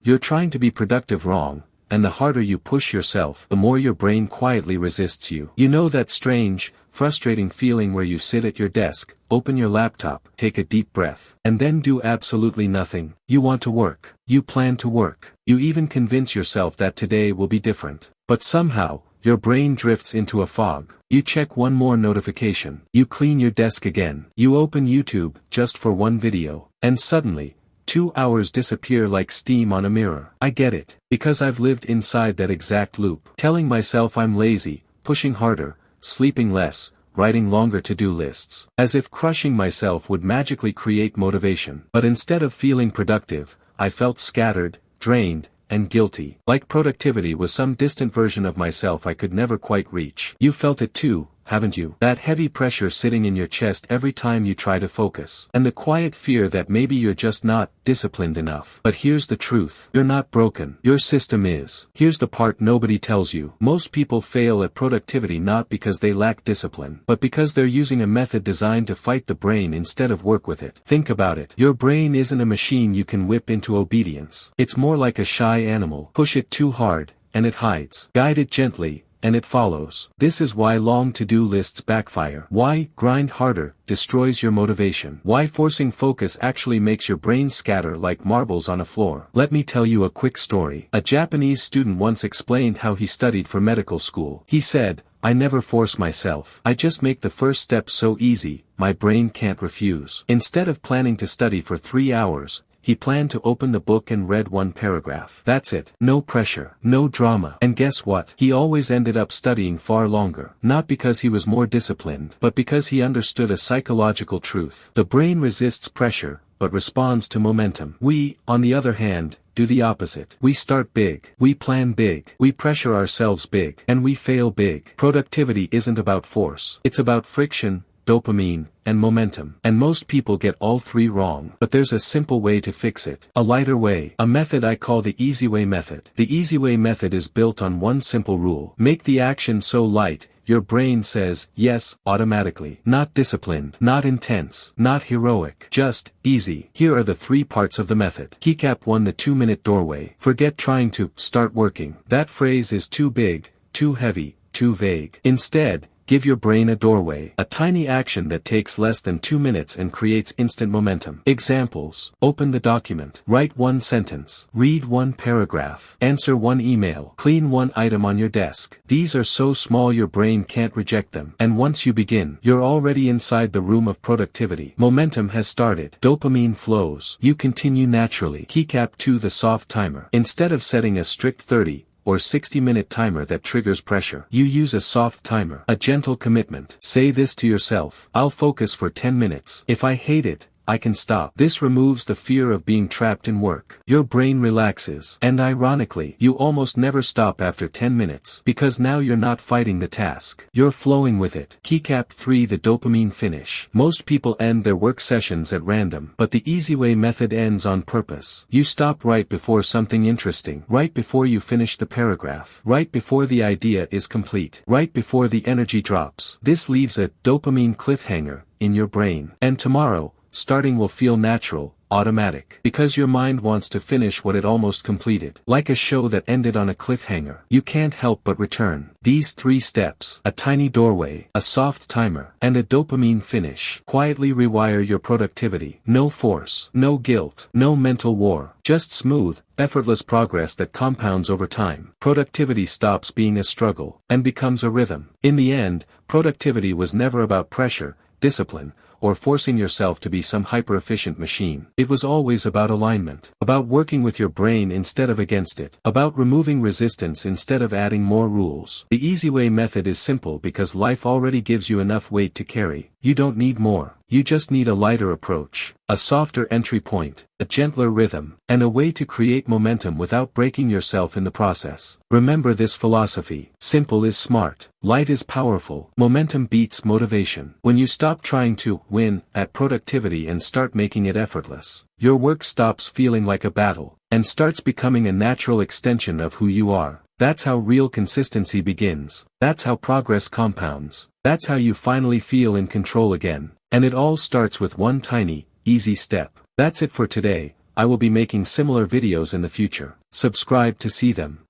You're trying to be productive wrong, and the harder you push yourself, the more your brain quietly resists you. You know that strange, frustrating feeling where you sit at your desk, open your laptop, take a deep breath, and then do absolutely nothing. You want to work. You plan to work. You even convince yourself that today will be different. But somehow, your brain drifts into a fog. You check one more notification. You clean your desk again. You open YouTube, just for one video. And suddenly, 2 hours disappear like steam on a mirror. I get it, because I've lived inside that exact loop. Telling myself I'm lazy, pushing harder, sleeping less, writing longer to-do lists. As if crushing myself would magically create motivation. But instead of feeling productive, I felt scattered, drained, and guilty. Like productivity was some distant version of myself I could never quite reach. You felt it too, haven't you? That heavy pressure sitting in your chest every time you try to focus. And the quiet fear that maybe you're just not disciplined enough. But here's the truth. You're not broken. Your system is. Here's the part nobody tells you. Most people fail at productivity not because they lack discipline, but because they're using a method designed to fight the brain instead of work with it. Think about it. Your brain isn't a machine you can whip into obedience. It's more like a shy animal. Push it too hard, and it hides. Guide it gently, and it follows. This is why long to-do lists backfire. Why grind harder destroys your motivation. Why forcing focus actually makes your brain scatter like marbles on a floor. Let me tell you a quick story. A Japanese student once explained how he studied for medical school. He said, "I never force myself. I just make the first step so easy, my brain can't refuse." Instead of planning to study for 3 hours, he planned to open the book and read one paragraph. That's it. No pressure. No drama. And guess what? He always ended up studying far longer. Not because he was more disciplined, but because he understood a psychological truth. The brain resists pressure, but responds to momentum. We, on the other hand, do the opposite. We start big. We plan big. We pressure ourselves big. And we fail big. Productivity isn't about force. It's about friction, dopamine, and momentum. And most people get all three wrong. But there's a simple way to fix it. A lighter way. A method I call the Easyway method. The Easyway method is built on one simple rule. Make the action so light, your brain says yes automatically. Not disciplined. Not intense. Not heroic. Just easy. Here are the 3 parts of the method. Keycap 1. The 2-minute doorway. Forget trying to start working. That phrase is too big, too heavy, too vague. Instead, give your brain a doorway. A tiny action that takes less than 2 minutes and creates instant momentum. Examples. Open the document. Write 1 sentence. Read 1 paragraph. Answer 1 email. Clean 1 item on your desk. These are so small your brain can't reject them. And once you begin, you're already inside the room of productivity. Momentum has started. Dopamine flows. You continue naturally. Keycap 2. The soft timer. Instead of setting a strict 30 or 60-minute timer that triggers pressure, you use a soft timer, a gentle commitment. Say this to yourself: I'll focus for 10 minutes. If I hate it, I can stop. This removes the fear of being trapped in work. Your brain relaxes. And ironically, you almost never stop after 10 minutes, because now you're not fighting the task. You're flowing with it. Keycap 3. The dopamine finish. Most people end their work sessions at random, but the Easyway method ends on purpose. You stop right before something interesting, right before you finish the paragraph, right before the idea is complete, right before the energy drops. This leaves a dopamine cliffhanger in your brain. And tomorrow, starting will feel natural, automatic, because your mind wants to finish what it almost completed. Like a show that ended on a cliffhanger, you can't help but return. These 3 steps, a tiny doorway, a soft timer, and a dopamine finish, quietly rewire your productivity. No force, no guilt, no mental war, just smooth, effortless progress that compounds over time. Productivity stops being a struggle, and becomes a rhythm. In the end, productivity was never about pressure, discipline, or forcing yourself to be some hyper-efficient machine. It was always about alignment, about working with your brain instead of against it, about removing resistance instead of adding more rules. The Easyway method is simple because life already gives you enough weight to carry. You don't need more. You just need a lighter approach, a softer entry point, a gentler rhythm, and a way to create momentum without breaking yourself in the process. Remember this philosophy: simple is smart, light is powerful, momentum beats motivation. When you stop trying to win at productivity and start making it effortless, your work stops feeling like a battle, and starts becoming a natural extension of who you are. That's how real consistency begins. That's how progress compounds. That's how you finally feel in control again. And it all starts with one tiny, easy step. That's it for today. I will be making similar videos in the future. Subscribe to see them.